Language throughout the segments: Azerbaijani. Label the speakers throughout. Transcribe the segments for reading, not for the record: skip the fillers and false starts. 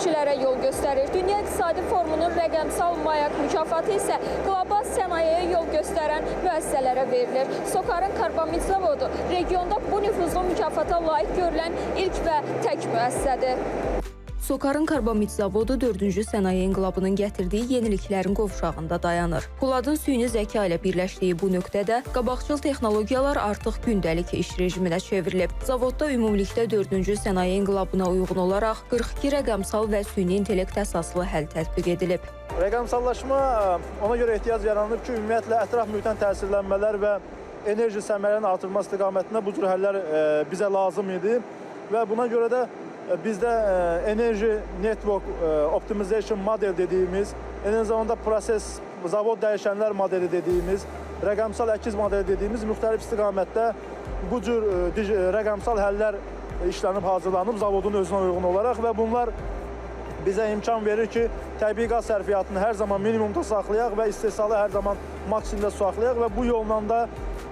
Speaker 1: dəyişikliklərə yol göstərir. Dünya İqtisadi Forumunun rəqəmsal mayak mükafatı isə qlobal sənayeyə yol göstərən müəssisələrə verilir. SOCAR-ın karbamid zavodu regionda bu nüfuzlu mükafata layiq görülən ilk və tək müəssisədir.
Speaker 2: SOCAR-ın karbamid zavodu 4-cü sənaye inqilabının gətirdiyi yeniliklərin qovşağında dayanır. Poladın süni zəka ilə birləşdiyi bu nöqtədə qabaqcıl texnologiyalar artıq gündəlik iş rejiminə çevrilib. Zavodda ümumilikdə 4-cü sənaye inqilabına uyğun olaraq 42 rəqəmsal və süni intellekt əsaslı həll tətbiq edilib.
Speaker 3: Rəqəmsallaşma ona görə ehtiyac yaranıb ki, ümumiyyətlə ətraf mühitdən təsirlənmələr və enerji səmərlərinin artırılması istiqamətində bu cür həllər bizə lazım idi və buna görə də bizdə Energy Network Optimization model dediyimiz, eyni zamanda proses, zavod dəyişənlər modeli dediyimiz, rəqəmsal əkiz modeli dediyimiz müxtəlif istiqamətdə bu cür rəqəmsal həllər işlənib, hazırlanıb zavodun özünə uyğun olaraq və bunlar bizə imkan verir ki, təbii qaz sərfiyyatını hər zaman minimumda saxlayaq və istehsalı hər zaman maksimumda saxlayaq və bu yolla da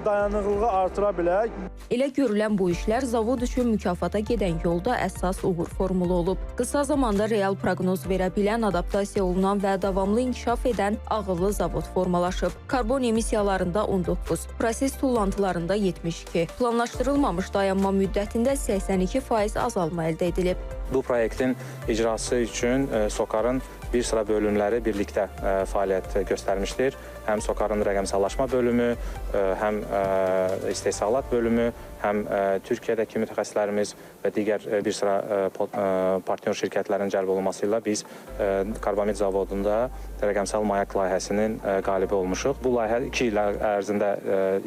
Speaker 3: dayanıqlığı artıra bilək.
Speaker 2: Elə görülən bu işlər zavod üçün mükafata gedən yolda əsas uğur formulu olub. Qısa zamanda real proqnoz verə bilən, adaptasiya olunan və davamlı inkişaf edən ağıllı zavod formalaşıb. Karbon emissiyalarında 19, proses tullantılarında 72, planlaşdırılmamış dayanma müddətində 82% azalma əldə edilib.
Speaker 4: Bu proyektin icrası üçün SOCAR-ın bir sıra bölümləri birlikdə fəaliyyət göstərmişdir. Həm SOCAR-ın rəqəmsallaşma bölümü, həm istehsalat bölümü, həm Türkiyədəki mütəxəssislərimiz və digər bir sıra partnyor şirkətlərin cəlb olunması ilə biz karbamid zavodunda rəqəmsal mayak layihəsinin qalibi olmuşuq. Bu layihə 2 il ərzində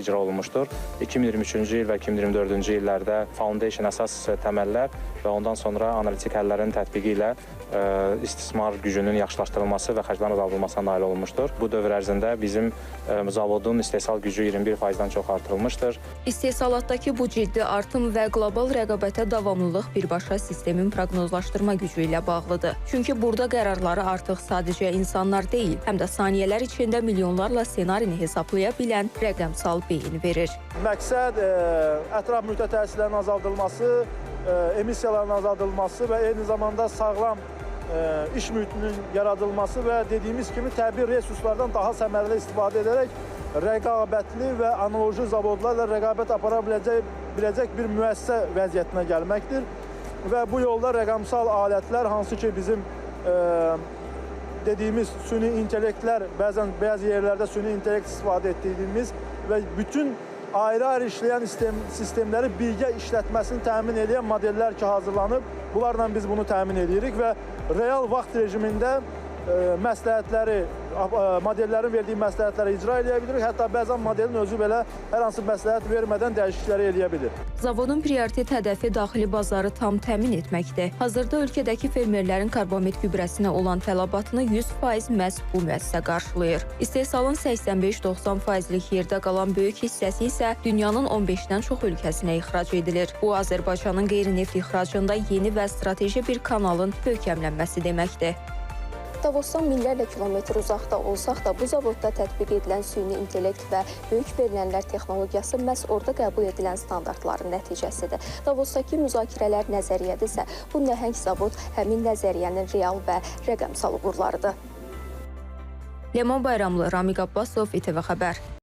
Speaker 4: icra olunmuşdur. 2023-cü il və 2024-cü illərdə foundation əsas təməllər və ondan sonra analitik həllərin tətbiqi ilə istismar gücünün yaxşılaşdırılması və xərclərin azaldılmasına nail olunmuşdur. Bu dövr ərzində bizim zavodun istehsal gücü 21%-dən çox artırılmışdır.
Speaker 2: İstehsalatdakı bu ciddi artım və qlobal rəqabətə davamlılıq birbaşa sistemin proqnozlaşdırma gücü ilə bağlıdır. Çünki burada qərarları artıq sadəcə insanlar deyil, həm də saniyələr içində milyonlarla ssenarini hesablaya bilən rəqəmsal beyin verir.
Speaker 3: Məqsəd ətraf mühitə təsirlərin azaldılması, emissiyaların azaldılması və eyni zamanda sağlam iş mühitinin yaradılması və dediyimiz kimi təbii resurslardan daha səmərəli istifadə edərək rəqabətli və analoji zavodlarla rəqabət apara biləcək bir müəssisə vəziyyətinə gəlməkdir. Və bu yolda rəqəmsal alətlər, hansı ki bizim dediyimiz süni intellektlər, bəzi yerlərdə süni intellekt istifadə etdiyimiz və bütün ayrı-ayrı işləyən sistemləri birgə işlətməsini təmin edən modellər ki hazırlanıb, bunlarla biz bunu təmin edirik və real vaxt rejimində məsləhətləri, modellərin verdiyi məsləhətləri icra edə bilirik. Hətta bəzən modelin özü belə hər hansı məsləhət vermədən dəyişiklikləri edə bilir.
Speaker 2: Zavodun prioritet hədəfi daxili bazarı tam təmin etməkdir. Hazırda ölkədəki fermerlərin karbamid gübrəsinə olan tələbatını 100% məhz bu müəssisə qarşılayır. İstehsalın 85-90%lik yerdə qalan böyük hissəsi isə dünyanın 15-dən çox ölkəsinə ixrac edilir. Bu, Azərbaycanın qeyri-neft ixracında yeni və strateji bir kanalın möhkəmlənməsi deməkdir.
Speaker 5: Davosdan minlərlə kilometr uzaqda olsaq da, bu zavodda tətbiq edilən süni intellekt və böyük verilənlər texnologiyası məhz orada qəbul edilən standartların nəticəsidir. Davosdakı müzakirələr nəzəriyyədirsə, bu nəhəng zavod həmin nəzəriyyənin real və rəqəmsal uğurlarıdır.
Speaker 2: Ləman Bayramlı, Ramiq Abbasov, İTV Xəbər.